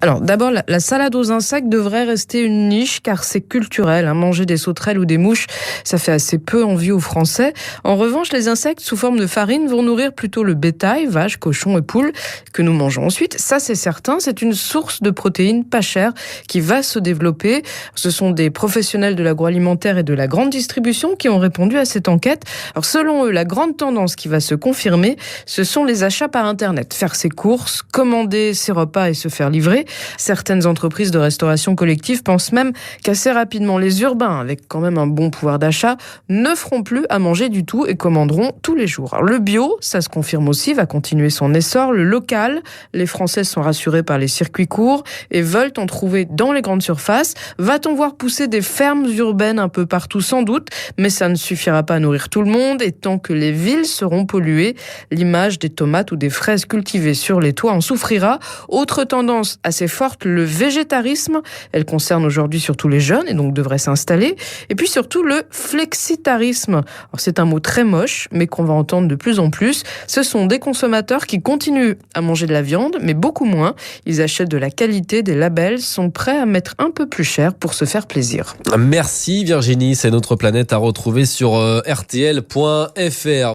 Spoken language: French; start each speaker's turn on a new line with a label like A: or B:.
A: Alors d'abord, la salade aux insectes devrait rester une niche car c'est culturel. Manger des sauterelles ou des mouches, ça fait assez peu envie aux Français. En revanche, les insectes sous forme de farine vont nourrir plutôt le bétail, vaches, cochons et poules, que nous mangeons ensuite. Ça, c'est certain, c'est une source de protéines pas chère qui va se développer. Ce sont des professionnels de l'agroalimentaire et de la grande distribution qui ont répondu à cette enquête. Alors selon eux, la grande tendance qui va se confirmer, ce sont les achats par Internet. Faire ses courses, commander ses repas et se faire livrer. Certaines entreprises de restauration collective pensent même qu'assez rapidement, les urbains, avec quand même un bon pouvoir d'achat, ne feront plus à manger du tout et commanderont tous les jours. Alors, le bio, ça se confirme aussi, va continuer son essor. Le local, les Français sont rassurés par les circuits courts et veulent en trouver dans les grandes surfaces. Va-t-on voir pousser des fermes urbaines un peu partout? Sans doute, mais ça ne suffira pas à nourrir tout le monde. Et tant que les villes seront polluées, l'image des tomates ou des fraises cultivées sur les toits en souffrira. Autre tendance assez forte, le végétarisme. Elle concerne aujourd'hui surtout les jeunes et donc devrait s'installer. Et puis surtout le flexitarisme. Alors, c'est un mot très moche, mais qu'on va entendre de plus en plus. Ce sont des consommateurs qui continuent à manger de la viande, mais beaucoup moins. Ils achètent de la qualité, des labels, sont prêts à mettre un peu plus cher pour se faire plaisir.
B: Merci Virginie, c'est Notre Planète à retrouver sur rtl.fr.